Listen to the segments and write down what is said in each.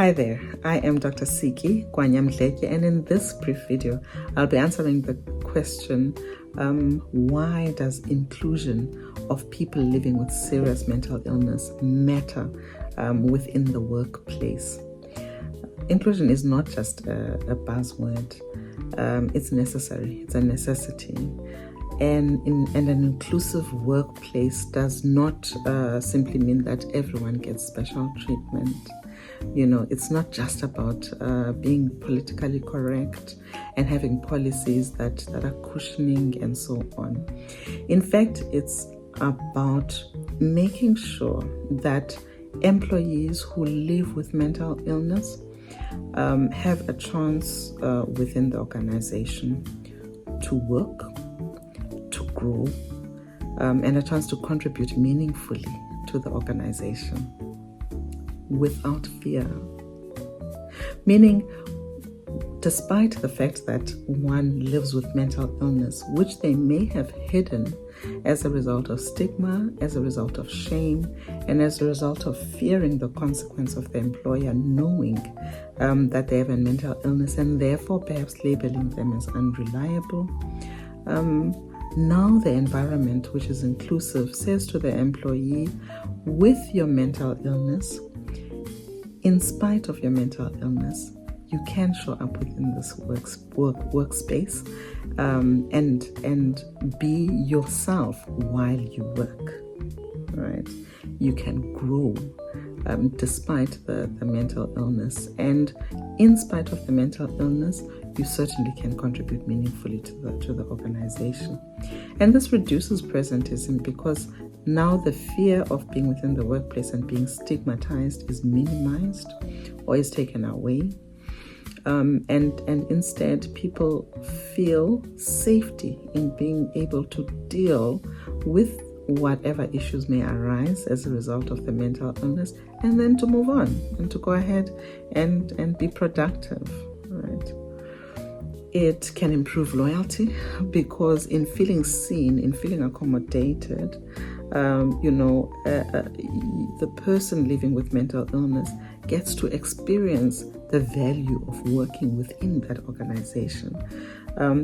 Hi there, I am Dr. Siki Gwanya-Mdletye, and in this brief video, I'll be answering the question, why does inclusion of people living with serious mental illness matter within the workplace? Inclusion is not just a buzzword, it's necessary, it's a necessity. And an inclusive workplace does not simply mean that everyone gets special treatment. You know, it's not just about being politically correct and having policies that are cushioning and so on. In fact, it's about making sure that employees who live with mental illness have a chance within the organization to work, to grow, and a chance to contribute meaningfully to the organization without fear. Meaning, despite the fact that one lives with mental illness, which they may have hidden as a result of stigma, as a result of shame, and as a result of fearing the consequence of the employer knowing that they have a mental illness and therefore perhaps labeling them as unreliable. Now the environment, which is inclusive, says to the employee, with your mental illness, in spite of your mental illness, you can show up within this workspace and be yourself while you work, right? You can grow despite the mental illness, and in spite of the mental illness, you certainly can contribute meaningfully to the organization. And this reduces presentism because now the fear of being within the workplace and being stigmatized is minimized or is taken away. And instead, people feel safety in being able to deal with whatever issues may arise as a result of the mental illness, and then to move on and to go ahead and be productive, right? It can improve loyalty because in feeling seen, in feeling accommodated, the person living with mental illness gets to experience the value of working within that organization,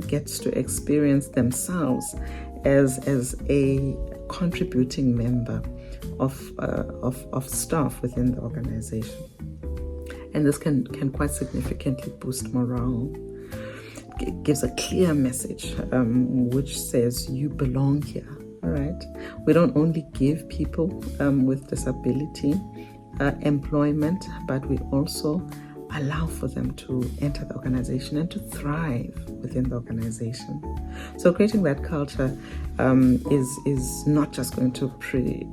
gets to experience themselves as a contributing member of staff within the organization. And this can quite significantly boost morale. It gives a clear message which says you belong here. All right. We don't only give people with disability employment, but we also allow for them to enter the organization and to thrive within the organization. So creating that culture is not just going to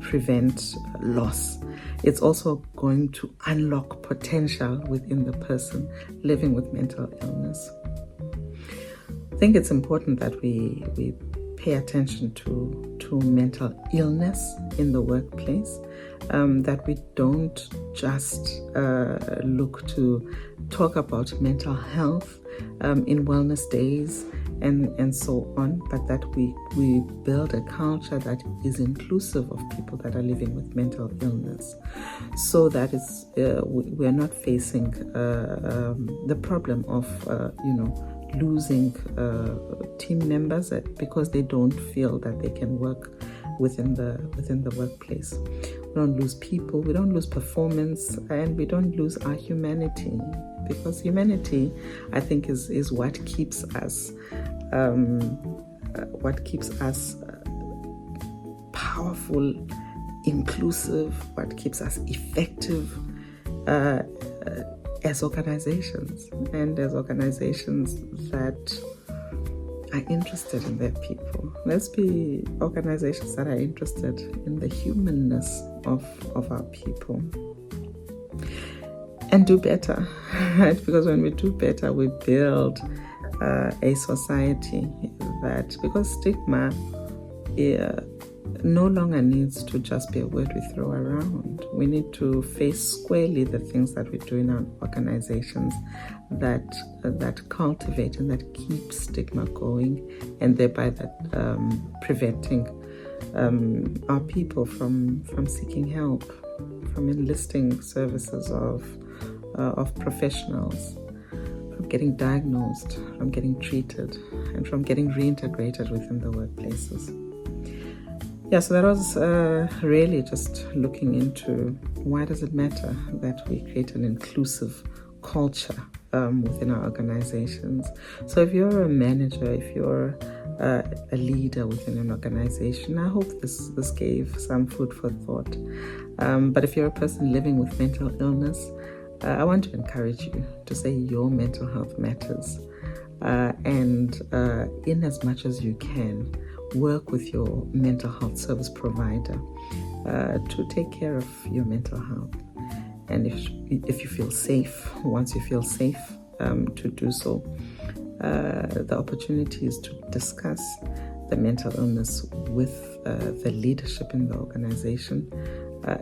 prevent loss. It's also going to unlock potential within the person living with mental illness. I think it's important that we pay attention to mental illness in the workplace, that we don't just look to talk about mental health in wellness days and so on, but that we build a culture that is inclusive of people that are living with mental illness, so that we are not facing the problem of losing team members because they don't feel that they can work within the workplace. We don't lose people, we don't lose performance, and we don't lose our humanity, because humanity, I think, is what keeps us powerful, inclusive, what keeps us effective as organizations, and as organizations that are interested in their people. Let's be organizations that are interested in the humanness of our people and do better, right? Because when we do better, we build a society that, because stigma no longer needs to just be a word we throw around. We need to face squarely the things that we do in our organizations that cultivate and that keep stigma going, and thereby that preventing our people from seeking help, from enlisting services of of professionals from getting diagnosed, from getting treated, and from getting reintegrated within the workplaces. Yeah, so that was really just looking into why does it matter that we create an inclusive culture within our organizations. So if you're a manager, if you're a leader within an organization, I hope this gave some food for thought. But if you're a person living with mental illness, I want to encourage you to say your mental health matters. And in as much as you can, work with your mental health service provider to take care of your mental health. And if you feel safe, once you feel safe to do so, the opportunity is to discuss the mental illness with the leadership in the organization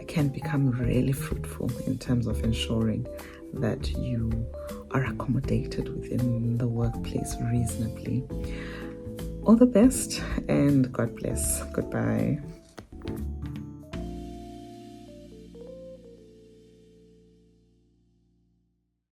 can become really fruitful in terms of ensuring that you are accommodated within the workplace reasonably. All the best and God bless. Goodbye.